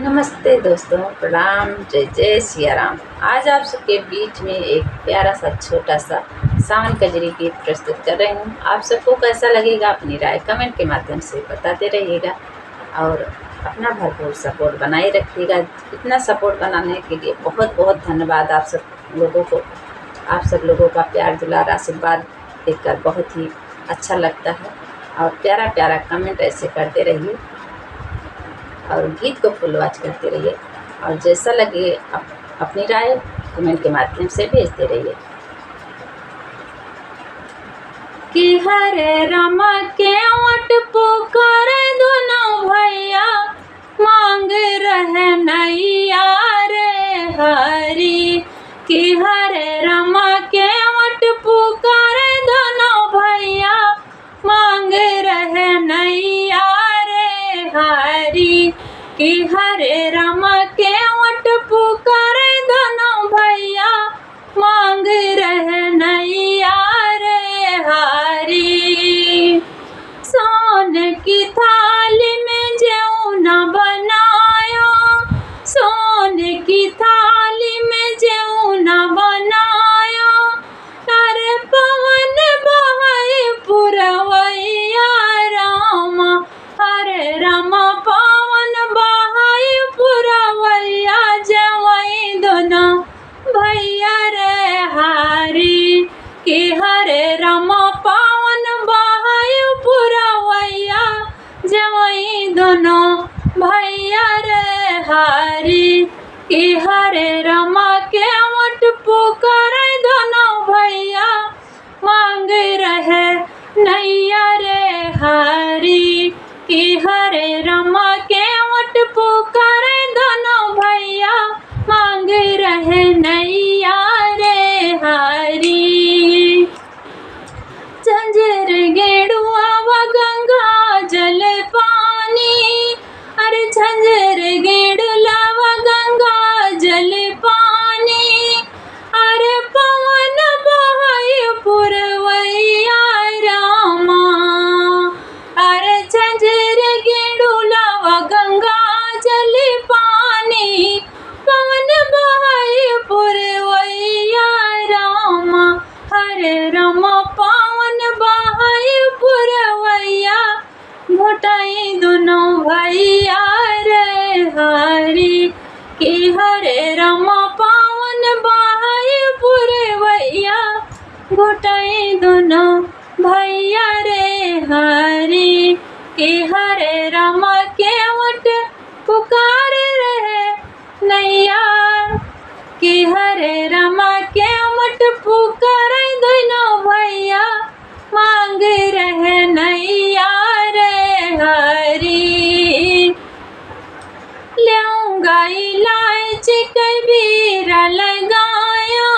नमस्ते दोस्तों, प्रणाम, जय जय सिया राम। आज आप सबके बीच में एक प्यारा सा छोटा सा सावन कजरी गीत प्रस्तुत कर रही हूँ। आप सबको कैसा लगेगा अपनी राय कमेंट के माध्यम से बताते रहिएगा और अपना भरपूर सपोर्ट बनाए रखिएगा। इतना सपोर्ट बनाने के लिए बहुत बहुत धन्यवाद आप सब लोगों को। आप सब लोगों का प्यार दुलार आशीर्वाद देखकर बहुत ही अच्छा लगता है और प्यारा प्यारा कमेंट ऐसे करते रहिए और गीत को फुल वॉच करते रहिए और जैसा लगे अपनी राय कमेंट के माध्यम से भेजते रहिए। कि हरे रामा के ओट पुकार दोनों भैया मांग रहे नैया रे हरी। कि हरे रामा के ओट पुकार दोनों भैया मांग रहे नैया रे हरी। कि हरे रामा के ओट पुकार दोनों भैया मांग रहे नैया रे हरी। सोन की थाली में जौना बनायो, सोन की थाली में जौना बनायो। अरे पवन बहाई पुरवैया रामा, हरे रामा पवन बहाई पुरवैया जवई दोनों भैया रे हरी। कि हरे रामा पवन बहाई पुरवैया जवई दोनों भैया रे हरी। कि हरे रामा के ओट पुकार दोनों भैया मांग रहे नैया रे हरी। कि हरे रामा के ओट पुकार दोनों भैया मांग रहे नैया रे हरी। झंझर गेड़ुआ व गंगा जल पानी, अरे झंझर गेड़ुला व गंगा जल पानी। अरे पवन बहाई पुरवैया रामा, अरे झंझर गेड़ुला व गंगा जल पानी। पवन बहाई पुरवैया रामा, हरे रामा पवन बहाई पुरवैया घोटाई दोनों भैया रे हरी। कि हरे रामा पवन बहाई पुरवैया घोटाई दोनों भैया रे हरी। कि हरे रामा के ओट पुकार रहे नैया। कि हरे रामा के ओट पुकार दोनों भैया मांग रहे नैया रे हरी। लेऊंगा इलायची कबीरा लगाया,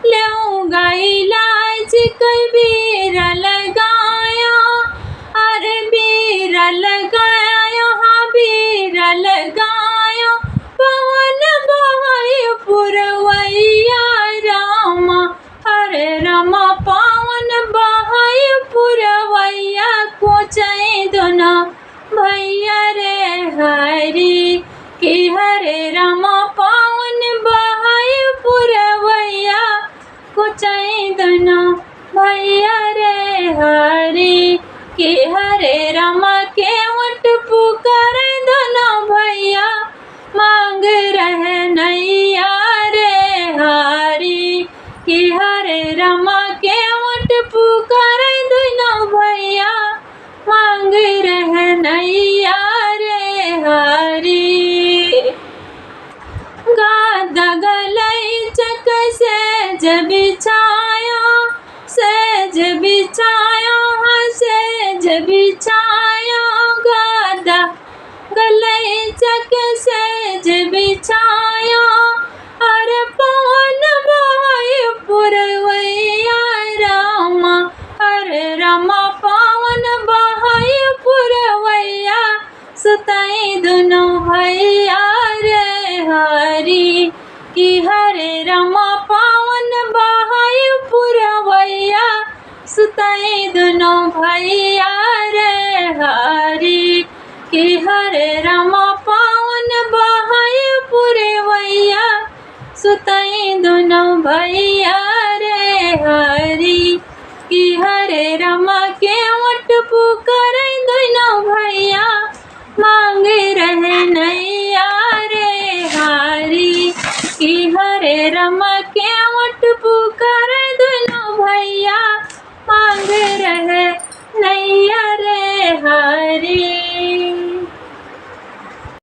लेऊंगा इलायची कबीरा लगाया। अरे बीरा लगाया, हाँ बीरा लगाया। पवन बहाई पुरवैया रामा, हरे रामा पवन बहाई पुरवैया कोचई दोनों भैया रे हरी। कि हरे रामा पवन बहाई पुरवैया कोचई दोनों भैया रे हरी। कि हरे रामा के ओट पुकार दोनों भैया मांग रहे नैया रे हरी। कि हरे रामा के ओट पुकार दोनों भैया मांग रहे नैया रे हरी। गादा गलई चक सेज बिछायो, सेज बिछायो, हाँ सेज बिछायो। गादा गलई चक सेज बिछायो। अरे पवन बहाई पुरवैया रामा, हरे रामा पवन बहाई पुरवैया सुताई दोनों भैया रे हरी। कि हरे रामा पवन बहाई पुरवैया सुताई दोनों भैया रे हरी। कि हरे रामा पवन कि हरे रमा के वट पुकार दोनों भैया मांगे रहे नैया रे हारी कि हरे रमा के वट पुकार